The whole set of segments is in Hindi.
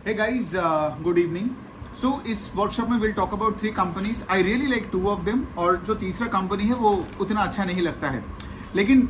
Hey guys, good evening. So इस वर्कशॉप में will talk about 3 companies. I really like 2 of them और जो तीसरा कंपनी है वो उतना अच्छा नहीं लगता है, लेकिन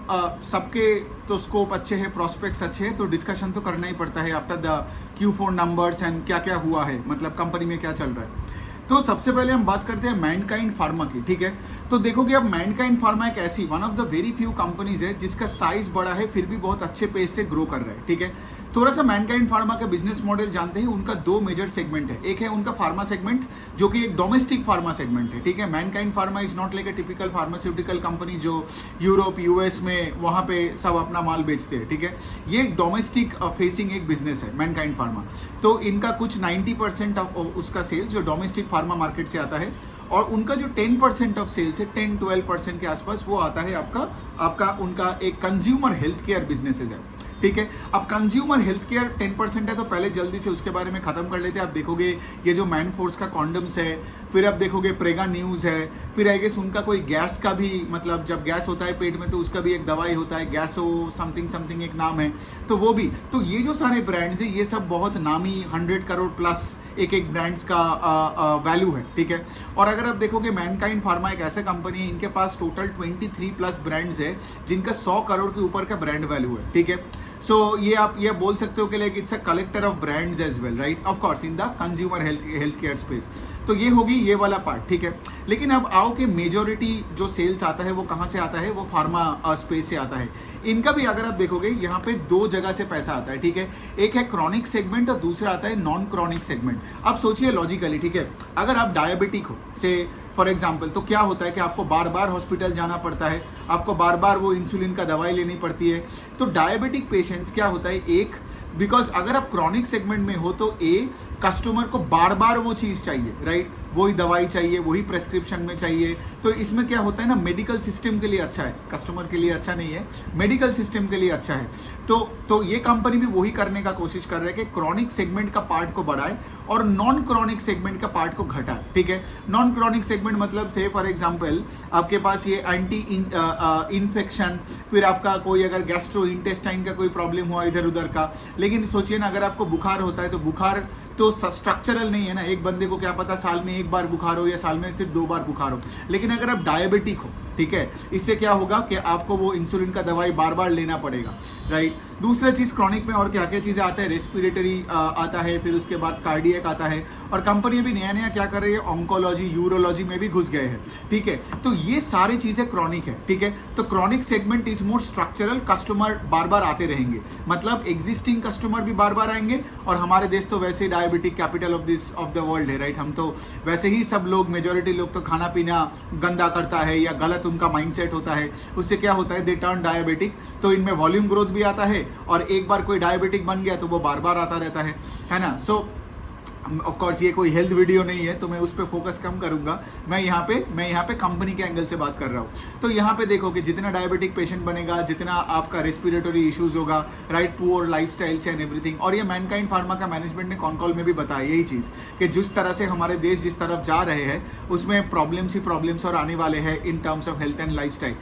सबके तो स्कोप अच्छे हैं, प्रॉस्पेक्ट्स अच्छे हैं, तो डिस्कशन तो करना ही पड़ता है after the Q4 numbers and क्या क्या हुआ है, मतलब कंपनी में क्या चल रहा है. तो सबसे पहले हम बात करते हैं मैनकाइंड फार्मा की. ठीक है, तो देखोगे अब मैनकाइंड फार्मा एक ऐसी one of the very few companies है जिसका साइज बड़ा है फिर भी बहुत अच्छे पेस से ग्रो कर रहा है. ठीक है, थोड़ा सा मैनकाइंड फार्मा का बिजनेस मॉडल जानते हैं. उनका 2 मेजर सेगमेंट है. एक है उनका फार्मा सेगमेंट जो कि एक डोमेस्टिक फार्मा सेगमेंट है. ठीक है, Mankind pharma is not like a typical pharmaceutical company जो यूरोप यूएस में वहाँ पे सब अपना माल बेचते हैं. ठीक है, ये एक डोमेस्टिक फेसिंग एक बिजनेस है मैनकाइंड फार्मा. तो इनका कुछ 90% ऑफ उसका सेल्स जो डोमेस्टिक फार्मा मार्केट से आता है, और उनका जो 10% ऑफ सेल्स है, 10-12% के आसपास, वो आता है आपका उनका एक कंज्यूमर हेल्थ केयर बिजनेसेस है. ठीक है, अब कंज्यूमर हेल्थ केयर 10% है, तो पहले जल्दी से उसके बारे में खत्म कर लेते हैं. आप देखोगे ये जो मैन फोर्स का कॉन्डम्स है, फिर आप देखोगे प्रेगा न्यूज़ है, फिर आई गेस उनका कोई गैस का भी, मतलब जब गैस होता है पेट में तो उसका भी एक दवाई होता है, गैसो समथिंग समथिंग एक नाम है, तो वो भी. तो ये जो सारे ब्रांड्स हैं ये सब बहुत नामी 100 करोड़ प्लस एक एक ब्रांड्स का वैल्यू है. ठीक है, और अगर आप देखोगे मैनकाइंड फार्मा एक ऐसा कंपनी है, इनके पास टोटल 23 प्लस ब्रांड्स है जिनका 100 करोड़ के ऊपर का ब्रांड वैल्यू है. ठीक है, सो ये आप ये बोल सकते हो कि like it's a collector of brands as well, right, of course in the consumer health care space. तो ये होगी ये वाला पार्ट. ठीक है, लेकिन अब आओ कि मेजोरिटी जो सेल्स आता है वो कहाँ से आता है, वो फार्मा स्पेस से आता है. इनका भी अगर आप देखोगे यहाँ पे 2 जगह से पैसा आता है. ठीक है, एक है क्रॉनिक सेगमेंट और दूसरा आता है नॉन क्रॉनिक सेगमेंट. अब सोचिए लॉजिकली, ठीक है, अगर आप डायबिटिक हो से फॉर एग्जाम्पल, तो क्या होता है कि आपको बार बार हॉस्पिटल जाना पड़ता है, आपको बार बार वो इंसुलिन का दवाई लेनी पड़ती है. तो डायबिटिक पेशेंट्स क्या होता है, एक बिकॉज अगर आप क्रॉनिक सेगमेंट में हो तो कस्टमर को बार बार वो चीज़ चाहिए, राइट, वही दवाई चाहिए, वही प्रेस्क्रिप्शन में चाहिए. तो इसमें क्या होता है ना, मेडिकल सिस्टम के लिए अच्छा है, कस्टमर के लिए अच्छा नहीं है, मेडिकल सिस्टम के लिए अच्छा है. तो ये कंपनी भी वही करने का कोशिश कर रहा है कि क्रॉनिक सेगमेंट का पार्ट को बढ़ाए और नॉन क्रॉनिक सेगमेंट का पार्ट को घटाए. ठीक है, नॉन क्रॉनिक सेगमेंट मतलब से फॉर एग्जांपल आपके पास ये एंटी इन्फेक्शन, फिर आपका कोई अगर गैस्ट्रो इंटेस्टाइन का कोई प्रॉब्लम हुआ इधर उधर का. लेकिन सोचिए ना, अगर आपको बुखार होता है तो बुखार तो स्ट्रक्चरल नहीं है ना, एक बंदे को क्या पता साल में 1 बार बुखार हो या साल में सिर्फ 2 बार बुखार हो. लेकिन अगर आप डायबिटिक हो, ठीक है, इससे क्या होगा कि आपको वो इंसुलिन का दवाई बार बार लेना पड़ेगा, राइट. दूसरा चीज़ क्रॉनिक में और क्या क्या चीज़ें आता है, रेस्पिरेटरी आता है, फिर उसके बाद कार्डियक आता है, और कंपनी भी नया नया क्या कर रही है, ऑन्कोलॉजी यूरोलॉजी में भी घुस गए हैं. ठीक है, तो ये सारी चीज़ें क्रॉनिक है. ठीक है, तो chronic segment is more structural, customer बार बार आते रहेंगे, मतलब एग्जिस्टिंग कस्टमर भी बार बार आएंगे. और हमारे देश तो वैसे ही diabetic capital of the world है, राइट. हम तो वैसे ही सब लोग, मेजोरिटी लोग तो खाना पीना गंदा करता है या गलत उनका माइंडसेट होता है, उससे क्या होता है, दे टर्न डायबिटिक. तो इनमें वॉल्यूम ग्रोथ भी आता है, और एक बार कोई डायबिटिक बन गया तो वो बार बार आता रहता है ना. सो ऑफ कोर्स ये कोई हेल्थ वीडियो नहीं है तो मैं उस पर फोकस कम करूंगा. मैं यहाँ पे कंपनी के एंगल से बात कर रहा हूँ. तो यहाँ पे देखो कि जितना डायबिटिक पेशेंट बनेगा, जितना आपका रेस्पिरेटरी इश्यूज होगा, right, poor lifestyle and everything. और ये मैनकाइंड फार्मा का मैनेजमेंट ने कॉन कॉल में भी बताया यही चीज़ कि जिस तरह से हमारे देश जिस तरफ जा रहे हैं उसमें प्रॉब्लम्स ही प्रॉब्लम्स और आने वाले हैं in terms of health and lifestyle.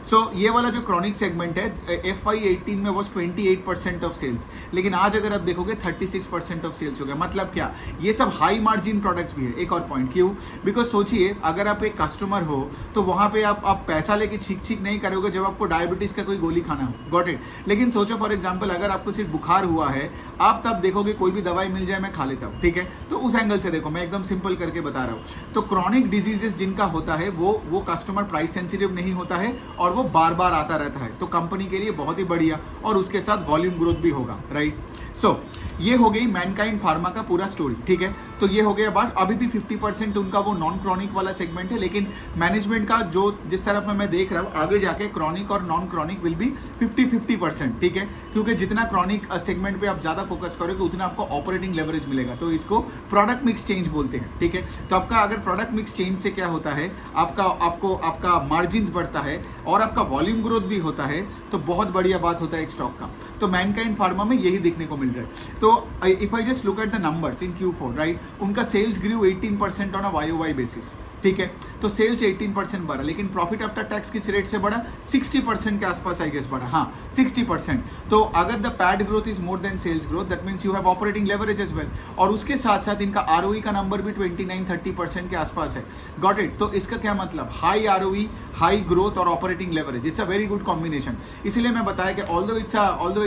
So ये वाला जो क्रॉनिक सेगमेंट है, FY18 में वॉज 28% ऑफ सेल्स, लेकिन आज अगर आप देखोगे 36% ऑफ सेल्स हो गया. मतलब क्या, ये सब हाई मार्जिन प्रोडक्ट्स भी है. एक और पॉइंट, क्यों, बिकॉज सोचिए अगर आप एक कस्टमर हो तो वहाँ पे आप पैसा लेके छीक नहीं करोगे जब आपको डायबिटीज़ का कोई गोली खाना हो, गॉट इट. लेकिन सोचो फॉर एग्जाम्पल अगर आपको सिर्फ बुखार हुआ है, आप तब देखोगे कोई भी दवाई मिल जाए मैं खा लेता हूँ. ठीक है, तो उस एंगल से देखो, मैं एकदम सिंपल करके बता रहा हूँ. तो क्रॉनिक डिजीजेस जिनका होता है वो कस्टमर प्राइस सेंसिटिव नहीं होता है और वो बार बार आता रहता है. तो कंपनी के लिए बहुत ही बढ़िया, और उसके साथ वॉल्यूम ग्रोथ भी होगा, राइट. सो ये हो गई मैनकाइंड फार्मा का पूरा स्टोरी. ठीक है, तो ये हो गया बात. अभी भी 50% उनका वो नॉन क्रॉनिक वाला सेगमेंट है, लेकिन मैनेजमेंट का जो जिस तरफ मैं देख रहा हूँ आगे जाके क्रॉनिक और नॉन क्रॉनिक विल बी 50-50%. ठीक है, क्योंकि जितना क्रॉनिक सेगमेंट पे आप ज़्यादा फोकस करोगे उतना आपको ऑपरेटिंग लेवरेज मिलेगा. तो इसको प्रोडक्ट मिक्स चेंज बोलते हैं. ठीक है, तो आपका अगर प्रोडक्ट मिक्स चेंज से क्या होता है, आपका मार्जिन बढ़ता है और आपका वॉल्यूम ग्रोथ भी होता है, तो बहुत बढ़िया बात होता है एक स्टॉक का. तो मैनकाइंड फार्मा में यही देखने को मिल रहा है. तो if I just look at the numbers in Q4, right, उनका sales grew 18% on a YOY basis. ठीक है, तो सेल्स 18% बढ़ा, लेकिन प्रॉफिट आफ्टर टैक्स किस रेट से बढ़ा? 60% के आसपास आई गेस बढ़ा, हाँ 60%। तो अगर the PAT growth is more than sales growth, that means you have operating leverage as well. और उसके साथ साथ इनका आरओई का नंबर भी 29-30% के आसपास है। Got it? तो इसका क्या मतलब? हाई आरओई, हाई ग्रोथ और operating leverage, it's a very good combination. इसीलिए मैं बताया कि although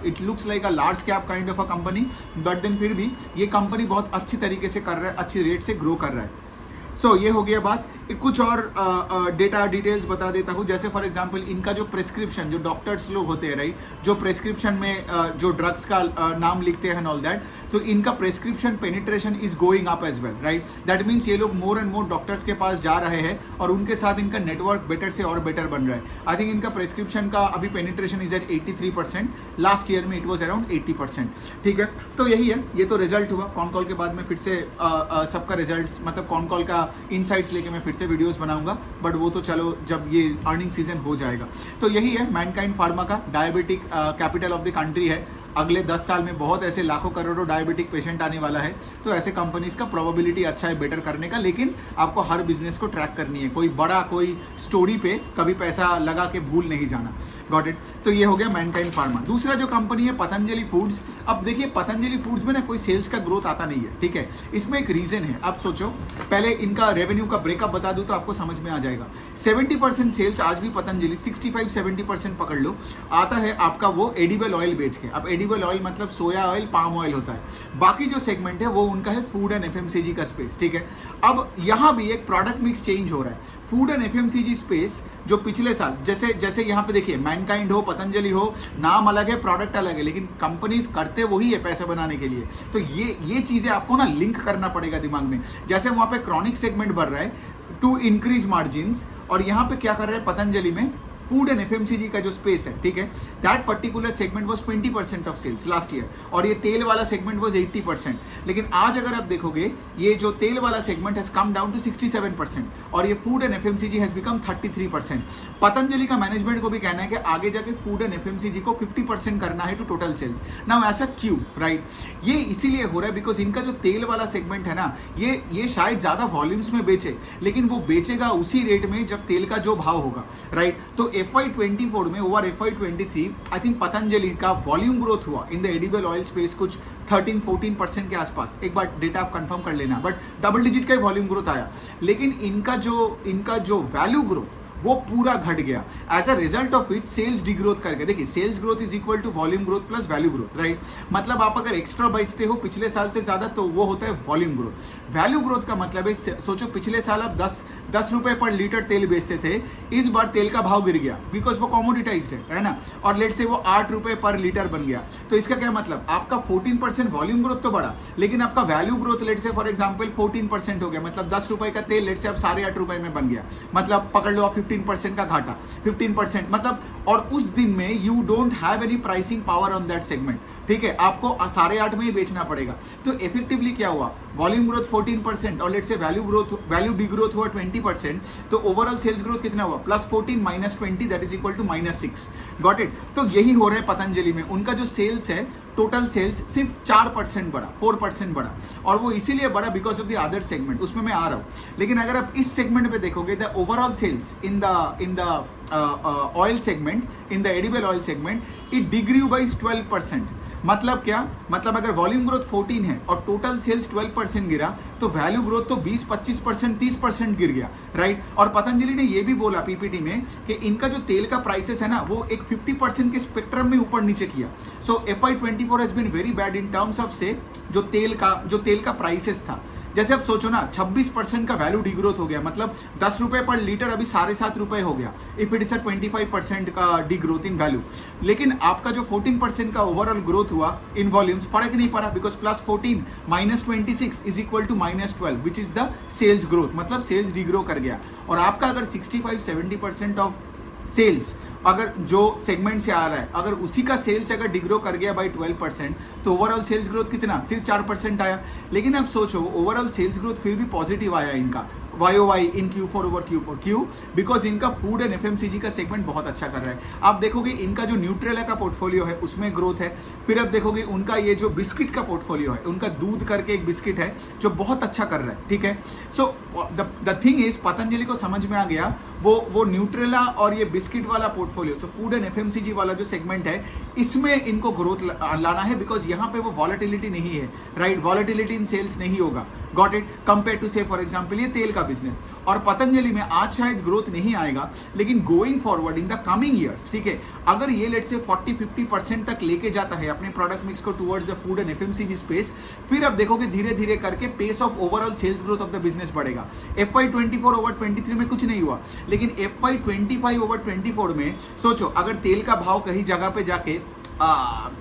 it looks like a large cap kind of a company, but then फिर भी ये कंपनी बहुत अच्छी तरीके से कर रहा है, अच्छी रेट से ग्रो कर रहा है। सो ये हो गया बात। कुछ और डेटा डिटेल्स बता देता हूँ, जैसे फॉर एग्जांपल इनका जो प्रेस्क्रिप्शन, जो डॉक्टर्स लोग होते हैं राइट, जो प्रेस्क्रिप्शन में जो ड्रग्स का नाम लिखते हैं ऑल दैट, तो इनका prescription penetration is going up as well right. That means ये लोग मोर एंड मोर डॉक्टर्स के पास जा रहे हैं और उनके साथ इनका नेटवर्क बेटर से और बेटर बन रहा है। आई थिंक इनका प्रेस्क्रिप्शन का अभी penetration is at 83%, last year में इट वॉज अराउंड 80%। ठीक है, तो यही है, ये तो रिजल्ट हुआ। कॉन कॉल के बाद में फिर से सबका रिजल्ट, मतलब कॉन कॉल का इनसाइट्स लेके मैं फिर से वीडियोस बनाऊंगा, बट वो तो चलो जब ये अर्निंग सीजन हो जाएगा। तो यही है मैनकाइंड फार्मा का, diabetic capital of the country है। अगले 10 साल में बहुत ऐसे लाखों करोड़ों डायबिटिक पेशेंट आने वाला है, तो ऐसे कंपनीज का प्रोबेबिलिटी अच्छा है बेटर करने का, लेकिन आपको हर बिजनेस को ट्रैक करनी है। कोई बड़ा कोई स्टोरी पे कभी पैसा लगा के भूल नहीं जाना। Got it? तो ये हो गया मैनकाइंड फार्मा। दूसरा जो कंपनी है पतंजलि फूड्स। अब देखिए पतंजलि फूड्स में ना कोई सेल्स का ग्रोथ आता नहीं है, ठीक है, इसमें एक रीजन है। अब सोचो, पहले इनका रेवेन्यू का ब्रेकअप बता दूं तो आपको समझ में आ जाएगा। 70% सेल्स आज भी पतंजलि, 65-70% पकड़ लो, आता है आपका वो एडिबल ऑयल बेच के। अब एडिबल ऑयल मतलब सोया ऑयल, पाम ऑयल होता है। बाकी जो सेगमेंट है वो उनका है फूड एंड एफएमसीजी का स्पेस, ठीक है। अब यहाँ भी एक प्रोडक्ट मिक्स चेंज हो रहा है। फूड एंड एफएमसीजी स्पेस जो पिछले साल, जैसे यहाँ पे देखिए मैनकाइंड हो, पतंजलि हो, नाम अलग है, प्रोडक्ट अलग है, लेकिन कंपनीज करते वही है पैसे बनाने के लिए। तो ये चीजें आपको ना लिंक करना पड़ेगा दिमाग में। जैसे वहां पे क्रॉनिक सेगमेंट बढ़ रहा है टू इंक्रीज मार्जिन्स, और यहाँ पे क्या कर रहे हैं पतंजलि में, फूड एंड एफएमसीजी का जो स्पेस है, ठीक है, that particular segment was 20% of sales last year, और ये तेल वाला सेगमेंट वाज 80%। लेकिन आज अगर आप देखोगे, ये जो तेल वाला segment has come down to 67%, और ये food and FMCG has become 33%। Patanjali का मैनेजमेंट को भी कहना है कि आगे जाके फूड एंड एफएमसीजी को 50% करना है टू टोटल सेल्स। नाउ ऐसा क्यों, राइट? ये इसीलिए हो रहा है बिकॉज इनका जो तेल वाला सेगमेंट है ना, ये शायद ज्यादा वॉल्यूम्स में बेचे, लेकिन वो बेचेगा उसी रेट में जब तेल का जो भाव होगा, राइट? तो FY24 में over FY23 I think Patanjali का वॉल्यूम ग्रोथ हुआ इन द एडिबल ऑयल स्पेस कुछ 13-14% के आसपास। एक बार डेटा आप कंफर्म कर लेना, बट डबल डिजिट का ही वॉल्यूम ग्रोथ आया। लेकिन इनका जो वैल्यू ग्रोथ वो पूरा घट गया, as a result of which sales degrowth करके। देखिए sales growth is equal to volume growth plus value growth, right? मतलब आप अगर एक्स्ट्रा बेचते हो पिछले साल से ज्यादा, तो वो होता है वॉल्यूम ग्रोथ। वैल्यू ग्रोथ का मतलब है, सोचो पिछले साल आप 10 रुपए पर लीटर तेल बेचते थे, इस बार तेल का भाव गिर गया बिकॉज वो कॉमोडिटाइज्ड है ना, और लेट से वो 8 रुपए पर लीटर बन गया। तो इसका क्या मतलब, आपका 14% वॉल्यूम ग्रोथ तो बढ़ा, लेकिन आपका वैल्यू ग्रोथ लेट से फॉर एग्जाम्पल 14% हो गया। मतलब 10 रुपए का तेल लेट से अब 8.5 रुपए में बन गया, मतलब पकड़ लो आप 15% का घाटा, 15% मतलब। और उस दिन में you don't have any pricing power on that segment, ठीक है, आपको 8.5 में ही बेचना पड़ेगा। तो इफेक्टिवली क्या हुआ, वॉल्यूम ग्रोथ 14% और लेट से वैल्यू डिग्रोथ हुआ 20%, तो ओवरऑल सेल्स ग्रोथ कितना हुआ, +14 -20 that is equal to -6। Got it? तो यही हो रहा है पतंजलि में। उनका जो सेल्स है, टोटल सेल्स सिर्फ 4% बढ़ा, 4% बढ़ा, और वो इसीलिए बढ़ा because of the other segment, उसमें मैं आ रहा हूँ। लेकिन अगर आप इस सेगमेंट पे देखोगे, the overall sales in the oil segment, in the edible oil segment, it degrew by 12%। मतलब क्या, मतलब अगर वॉल्यूम ग्रोथ 14 है और टोटल सेल्स 12% गिरा, तो वैल्यू ग्रोथ तो 20-25%, 30% गिर गया, राइट? और पतंजलि ने ये भी बोला पीपीटी में कि इनका जो तेल का प्राइसेस है ना, वो एक 50% के स्पेक्ट्रम में ऊपर नीचे किया। So FY24 has been very bad in terms of से जो तेल का प्राइसेस था। जैसे आप सोचो ना, 26% का वैल्यू डिग्रोथ हो गया, मतलब 10 रुपए पर लीटर अभी 7.5 रुपए हो गया, इफ इट इज अ 25% का डिग्रोथ इन वैल्यू। लेकिन आपका जो 14% का ओवरऑल ग्रोथ हुआ इन वॉल्यूम्स, फर्क नहीं पड़ा, because +14 -26 is equal to -12 which is the sales growth, मतलब सेल्स डिग्रो कर गया। और आपका अगर 65-70% ऑफ सेल्स अगर जो सेगमेंट से आ रहा है, अगर उसी का सेल्स अगर डिग्रो कर गया बाई 12%, तो ओवरऑल सेल्स ग्रोथ कितना, सिर्फ 4% आया। लेकिन अब सोचो, ओवरऑल सेल्स ग्रोथ फिर भी पॉजिटिव आया इनका, YOY इन Q4 ओवर Q4 क्यों? बिकॉज इनका फूड एंड FMCG का सेगमेंट बहुत अच्छा कर रहा है। आप देखोगे इनका जो न्यूट्रेला का पोर्टफोलियो है उसमें ग्रोथ है। फिर आप देखोगे उनका ये जो बिस्किट का पोर्टफोलियो है, उनका दूध करके एक बिस्किट है जो बहुत अच्छा कर रहा है, ठीक है। So the thing is Patanjali को समझ में आ गया वो न्यूट्रेला और ये बिस्किट वाला portfolio, so food and FMCG वाला जो सेगमेंट है इसमें इनको ग्रोथ लाना है, बिकॉज यहाँ पे वो वॉलेटिलिटी नहीं है, राइट। वॉलेटिलिटी इन सेल्स नहीं होगा, गॉट इट, कंपेयर टू से फॉर एग्जांपल ये तेल का बिजनेस। और पतंजलि में आज शायद ग्रोथ नहीं आएगा, लेकिन going forward in the coming years, ठीक है, अगर ये लेट से 40-50% तक लेके जाता है अपने प्रोडक्ट मिक्स को towards the food and FMCG space, फिर अब देखोगे धीरे धीरे करके pace of overall sales growth of the business बढ़ेगा। FY24 ओवर 23 में कुछ नहीं हुआ, लेकिन FY25 ओवर 24 में सोचो अगर तेल का भाव कहीं जगह पे जाके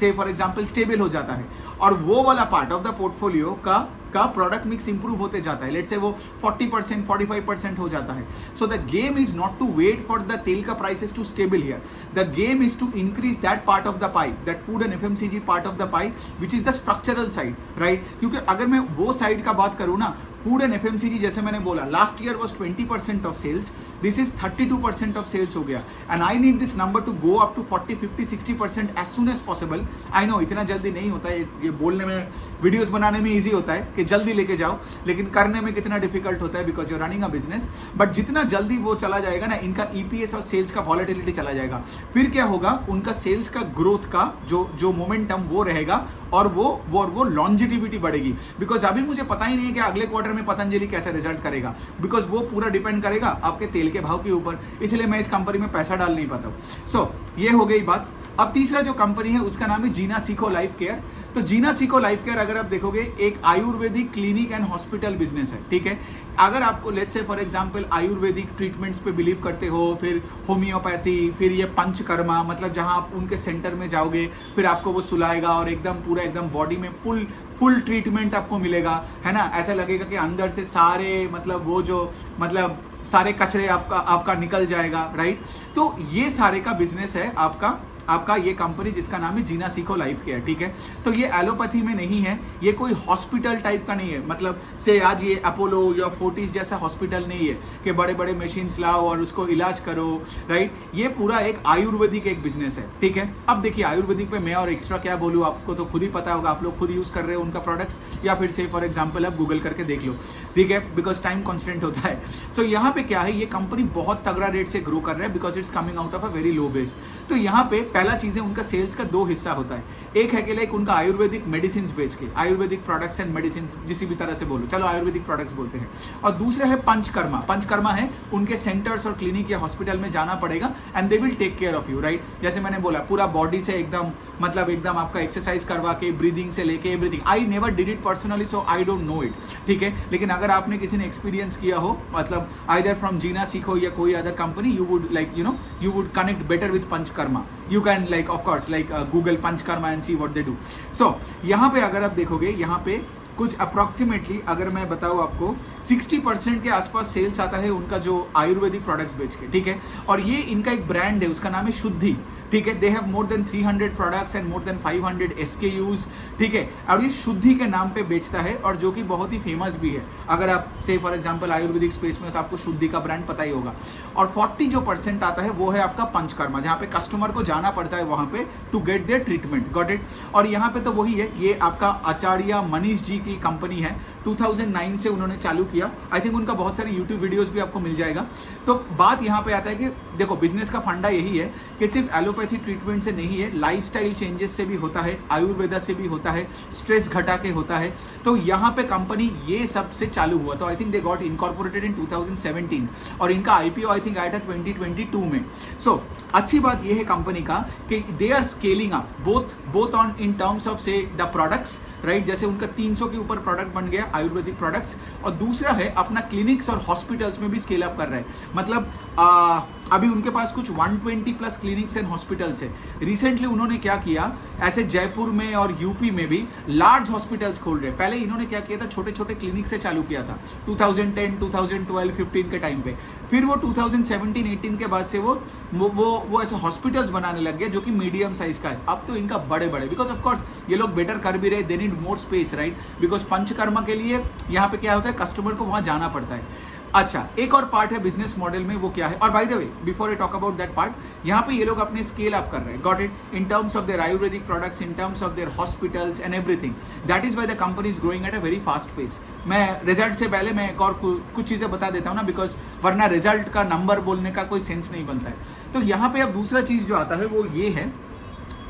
से फॉर एग्जांपल स्टेबल हो जाता है और वो वाला पार्ट ऑफ द पोर्टफोलियो का प्रोडक्ट मिक्स इंप्रूव होते जाता है, लेट्स से वो 40% 45% हो जाता है। So the game is not to wait for the तेल का prices to stable here, the game is to increase that part of the pie, that food and FMCG part of the pie which is the structural side, right. क्योंकि अगर मैं वो साइड का बात करूँ ना, फूड एंड FMCG जैसे मैंने बोला last year was 20% of sales, this is 32% of sales हो गया, and I need this number to go up to 40-50-60% as soon as possible. I know इतना जल्दी नहीं होता है, ये बोलने में वीडियोस बनाने में ईजी होता है कि जल्दी लेके जाओ, लेकिन करने में कितना डिफिकल्ट होता है because you running a business. But जितना जल्दी वो चला जाएगा ना, इनका EPS और सेल्स का वॉलेटिलिटी चला जाएगा, फिर क्या होगा, उनका सेल्स का ग्रोथ का जो मोमेंटम वो रहेगा और वो लॉन्जिटिविटी बढ़ेगी। बिकॉज अभी मुझे पता ही नहीं है कि अगले क्वार्टर में पतंजलि कैसे रिजल्ट करेगा, बिकॉज वो पूरा डिपेंड करेगा आपके तेल के भाव के ऊपर, इसलिए मैं इस कंपनी में पैसा डाल नहीं पाता हूँ। सो ये हो गई बात। अब तीसरा जो कंपनी है उसका नाम है जीना सीखो लाइफ केयर। तो जीना सीखो लाइफ केयर अगर आप देखोगे एक Ayurvedic clinic and hospital business है, ठीक है। अगर आपको let's say for example Ayurvedic treatments पे बिलीव करते हो, फिर होम्योपैथी, फिर ये पंचकर्मा, मतलब जहां आप उनके सेंटर में जाओगे फिर आपको वो सुलाएगा और एकदम पूरा एकदम बॉडी में फुल ट्रीटमेंट आपको मिलेगा, है ना। ऐसा लगेगा कि अंदर से सारे मतलब वो जो मतलब सारे कचरे आपका निकल जाएगा, राइट। तो ये सारे का बिजनेस है आपका ये कंपनी जिसका नाम है जीना सीखो लाइफ केयर, ठीक है। तो ये एलोपैथी में नहीं है, ये कोई हॉस्पिटल टाइप का नहीं है, मतलब से आज ये अपोलो या फोर्टिस जैसा हॉस्पिटल नहीं है कि बड़े बड़े मशीन्स लाओ और उसको इलाज करो, राइट। ये पूरा एक आयुर्वेदिक एक बिजनेस है, ठीक है। अब देखिए आयुर्वेदिक पे मैं और एक्स्ट्रा क्या बोलूँ, आपको तो खुद ही पता होगा, आप लोग खुद यूज कर रहे हो उनका प्रोडक्ट्स, या फिर से फॉर एग्जाम्पल आप गूगल करके देख लो, ठीक है, बिकॉज टाइम कॉन्स्टेंट होता है। सो यहाँ पे क्या है, ये कंपनी बहुत तगड़ा रेट से ग्रो कर रहा है because it's coming out of a very low base. तो यहाँ पे पहला चीज है उनका सेल्स का 2 हिस्सा होता है, एक है कि लाइक उनका आयुर्वेदिक मेडिसिन बेच के, आयुर्वेदिक प्रोडक्ट्स एंड मेडिसिन जिसी भी तरह से बोलो, चलो आयुर्वेदिक प्रोडक्ट्स बोलते हैं। और दूसरा है पंचकर्मा है उनके सेंटर्स और क्लिनिक या हॉस्पिटल में जाना पड़ेगा and they will take care of you, right. जैसे मैंने बोला पूरा बॉडी से एकदम मतलब एकदम आपका एक्सरसाइज करवा के, ब्रीदिंग से लेके everything. I never did it personally so I don't know it, ठीक है। लेकिन अगर आपने किसी ने एक्सपीरियंस किया हो, मतलब आइदर फ्रॉम जीना सीखो या कोई other company, you would like you would connect better with Panchkarma. You can like of course like Google Panchkarma and see what they do. So यहाँ पे अगर आप देखोगे, यहाँ पे कुछ अप्रॉक्सीमेटली अगर मैं बताऊँ आपको 60% के आसपास सेल्स आता है उनका जो आयुर्वेदिक प्रोडक्ट्स बेच के, ठीक है। और ये इनका एक ब्रांड है, उसका नाम है शुद्धि, ठीक है। They have more than 300 products and more than 500 SKUs, ठीक है। और ये शुद्धि के नाम पे बेचता है और जो कि बहुत ही फेमस भी है। अगर आप से फॉर एग्जांपल आयुर्वेदिक स्पेस में तो आपको शुद्धि का ब्रांड पता ही होगा। और 40% आता है वो है आपका पंचकर्मा, जहाँ पे कस्टमर को जाना पड़ता है वहाँ पे to get their treatment, got it. और यहाँ पे तो वही है, ये आपका आचार्य मनीष जी की कंपनी है, 2009 से उन्होंने चालू किया। आई थिंक उनका बहुत सारे यूट्यूब वीडियोस भी आपको मिल जाएगा। तो बात यहाँ पे आता है कि देखो बिजनेस का फंडा यही है कि सिर्फ एलोपैथी ट्रीटमेंट से नहीं है, लाइफस्टाइल चेंजेस से भी होता है, आयुर्वेदा से भी होता है, स्ट्रेस घटा के होता है। तो यहाँ पे कंपनी ये सब से चालू हुआ। तो I think they got incorporated in 2017 और इनका IPO आई थिंक आया था 2022 में। सो अच्छी बात ये है कंपनी का कि they are scaling up both on in terms of say the products, right. जैसे उनका 300 के ऊपर प्रोडक्ट बन गया आयुर्वेदिक प्रोडक्ट्स, और दूसरा है अपना क्लिनिक्स और हॉस्पिटल्स में भी स्केल अप कर रहे हैं। मतलब अभी उनके पास कुछ 120 प्लस क्लिनिक्स एंड हॉस्पिटल्स है। रिसेंटली उन्होंने क्या किया, ऐसे जयपुर में और यूपी में भी लार्ज हॉस्पिटल्स खोल रहे हैं। पहले इन्होंने क्या किया था, छोटे छोटे क्लिनिक से चालू किया था 2010, 2012, 15 के टाइम पे। फिर वो 2017, 18 के बाद से वो ऐसे हॉस्पिटल्स बनाने लग गए जो कि मीडियम साइज का है। अब तो इनका बड़े बड़े, बिकॉज ऑफ कोर्स ये लोग बेटर कर भी रहे, they need more space, right. Because panchakarma के लिए यहाँ पे क्या होता है, कस्टमर को वहाँ जाना पड़ता है। अच्छा, एक और पार्ट है बिजनेस मॉडल में, वो क्या है? और by the way, before I talk about that part, यहाँ पे ये लोग अपने स्केल अप कर रहे हैं, got it, in terms of their Ayurvedic products, in terms of their hospitals and everything. That is why the company is growing at a very fast pace. मैं रिजल्ट से पहले मैं एक और कुछ चीज़ें बता देता हूँ ना, बिकॉज वरना रिजल्ट का नंबर बोलने का कोई सेंस नहीं बनता है. तो यहाँ पे अब दूसरा चीज़ जो आता है वो ये है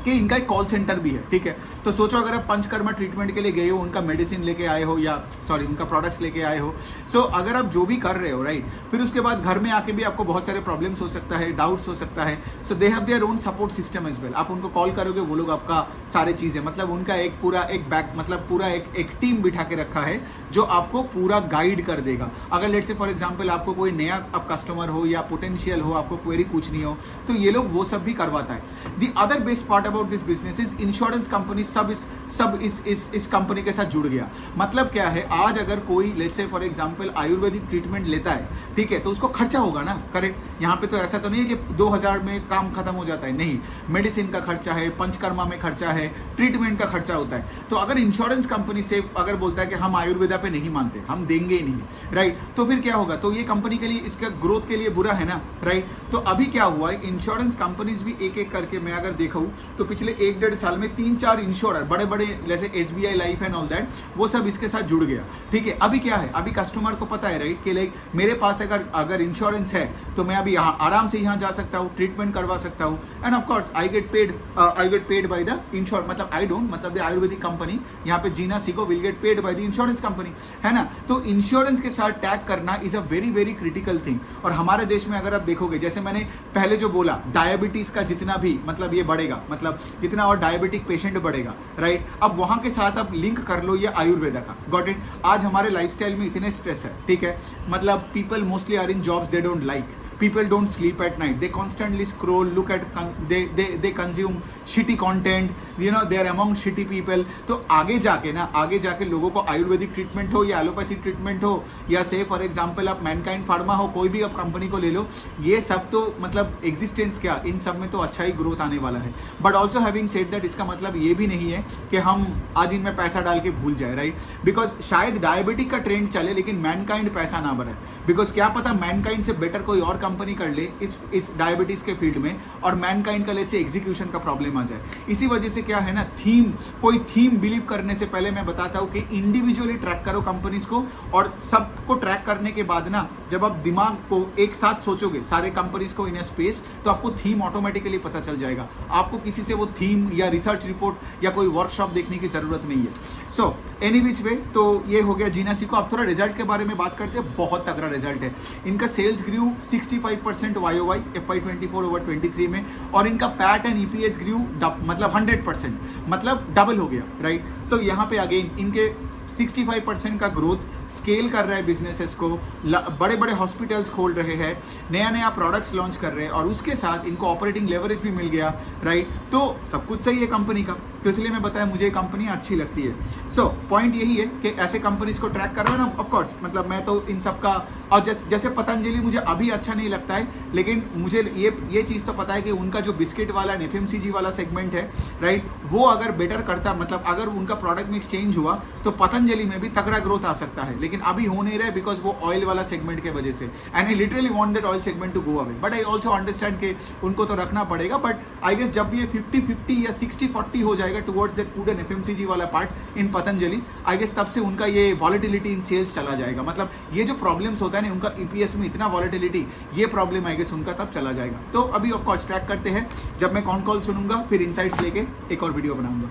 कि इनका एक कॉल सेंटर भी है, ठीक है. तो सोचो अगर आप पंचकर्मा ट्रीटमेंट के लिए गए हो, उनका मेडिसिन लेके आए हो, या सॉरी उनका प्रोडक्ट्स लेके आए हो, सो अगर आप जो भी कर रहे हो, राइट, फिर उसके बाद घर में आके भी आपको बहुत सारे प्रॉब्लम्स हो सकता है, डाउट्स हो सकता है, so they have their own support system as well. आप उनको कॉल करोगे, वो लोग आपका सारे चीज़ें, मतलब उनका एक पूरा एक बैक, मतलब पूरा एक टीम बिठा के रखा है जो आपको पूरा गाइड कर देगा. अगर लेट्स से फॉर एग्जाम्पल आपको कोई नया अब कस्टमर हो या पोटेंशियल हो, आपको क्वेरी पूछनी हो, तो ये लोग वो सब भी करवाता है. The other best part about this business is insurance company सब इस कंपनी के साथ जुड़ गया. मतलब क्या है, आज अगर कोई let's say for example Ayurvedic treatment लेता है, ठीक है, तो उसको खर्चा होगा ना, करेक्ट. यहाँ पे तो ऐसा तो नहीं है कि 2000 में काम खत्म हो जाता है, नहीं. मेडिसिन का खर्चा है, पंचकर्मा में खर्चा है, ट्रीटमेंट का खर्चा होता है. तो अगर इंश्योरेंस कंपनी से अगर बोलता है कि हम आयुर्वेदा पे नहीं मानते, हम देंगे ही नहीं, राइट, तो फिर क्या होगा? तो ये कंपनी के लिए, इसका ग्रोथ के लिए बुरा है ना, राइट. तो अभी क्या हुआ है, इंश्योरेंस कंपनीज भी एक एक करके, मैं अगर देखूँ तो पिछले 1-1.5 साल में 3-4 इंश्योरर बड़े बड़े जैसे SBI life and all that, वो सब इसके साथ जुड़ गया, ठीक है. अभी क्या है, अभी कस्टमर को पता है, राइट, कि लाइक मेरे पास अगर इंश्योरेंस है तो मैं अभी यहाँ आराम से यहाँ जा सकता हूँ, ट्रीटमेंट करवा सकता हूँ, end of course I get paid by the ensure, मतलब आई डोंट, मतलब द आयुर्वेदिक कंपनी, यहाँ पे जीना सीखो will get paid by the insurance company, है ना. तो इंश्योरेंस के साथ टैग करना is a very very critical thing. और हमारे देश में अगर आप देखोगे, जैसे मैंने पहले जो बोला, डायबिटीज का जितना भी मतलब ये बढ़ेगा, मतलब जितना और डायबिटिक पेशेंट बढ़ेगा, राइट, अब वहां के साथ आप लिंक कर लो ये आयुर्वेदा का, गॉट इट. आज हमारे लाइफस्टाइल में इतने स्ट्रेस है, ठीक है, मतलब people mostly are in jobs they don't like. People don't sleep at night. They constantly scroll, look at, they consume shitty content. You know, they are among shitty people. तो आगे जाके लोगों को आयुर्वेदिक ट्रीटमेंट हो या एलोपैथिक ट्रीटमेंट हो, या से फॉर एग्जांपल आप मैनकाइंड फार्मा हो, कोई भी आप कंपनी को ले लो, ये सब तो मतलब एग्जिस्टेंस क्या, इन सब में तो अच्छा ही ग्रोथ आने वाला है. But also having said that, इसका मतलब ये भी नहीं है कि हम आज इनमें पैसा डाल के भूल जाए, राइट. बिकॉज शायद डायबिटिक का ट्रेंड चले लेकिन मैनकाइंड पैसा ना बढ़े. बिकॉज क्या पता मैनकाइंड से बेटर कोई और कंपनी कर ले इस डायबिटीज के फील्ड में, और मैनकाइंड का लेट्स से एग्जीक्यूशन का प्रॉब्लम आ जाए. इसी वजह से क्या है ना, कोई थीम बिलीव करने से पहले मैं बताता हूं कि इंडिविजुअली ट्रैक करो कंपनीज को, और सबको ट्रैक करने के बाद ना, जब आप दिमाग को एक साथ सोचोगे सारे कंपनीज को इन स्पेस, तो आपको थीम ऑटोमेटिकली पता चल जाएगा. आपको किसी से वो थीम या रिसर्च रिपोर्ट या कोई वर्कशॉप देखने की जरूरत नहीं है. सो एनी विच वे, तो ये हो गया जीना सीखो. अब थोड़ा रिजल्ट के बारे में बात करते हैं. बहुत तगड़ा रिजल्ट है. इनका सेल्स ग्रू 65% YOY FY24 over 23 में, और इनका पैट एंड EPS ग्रू मतलब 100%, मतलब डबल हो गया, राइट. सो यहाँ पे अगेन इनके 65% का ग्रोथ, स्केल कर रहे हैं बिजनेसेस को, बड़े बड़े हॉस्पिटल्स खोल रहे हैं, नया प्रोडक्ट्स लॉन्च कर रहे हैं, और उसके साथ इनको ऑपरेटिंग लेवरेज भी मिल गया, राइट. तो सब कुछ सही है कंपनी का, तो इसलिए मैं बताया मुझे कंपनी अच्छी लगती है. सो पॉइंट यही है कि ऐसे कंपनीज को ट्रैक करना ना, ऑफ कोर्स मतलब मैं तो इन सब का, और जैसे पतंजलि मुझे अभी अच्छा नहीं लगता है, लेकिन मुझे ये चीज़ तो पता है कि उनका जो बिस्किट वाला FMCG वाला सेगमेंट है, राइट, वो अगर बेटर करता, मतलब अगर उनका प्रोडक्ट मिक्स चेंज हुआ तो पतंजलि में भी तगड़ा ग्रोथ आ सकता है. लेकिन अभी हो नहीं रहा है बिकॉज वो ऑयल वाला सेगमेंट के वजह से, and I literally want that oil segment to go away. But I also understand कि उनको तो रखना पड़ेगा. बट आई गेस जब ये 50-50 या 60-40 हो जाएगा towards that food and FMCG वाला part in Patanjali, I guess तब से उनका ये वॉलेटिलिटी इन सेल्स चला जाएगा. मतलब ये जो प्रॉब्लम्स होता है ना उनका EPS में इतना वॉलेटिलिटी, ये प्रॉब्लम आई गेस उनका तब चला जाएगा. तो अभी ऑफ कोर्स ट्रैक करते हैं. जब मैं कॉन कॉल सुनूंगा फिर इनसाइट्स लेके एक और वीडियो बनाऊंगा.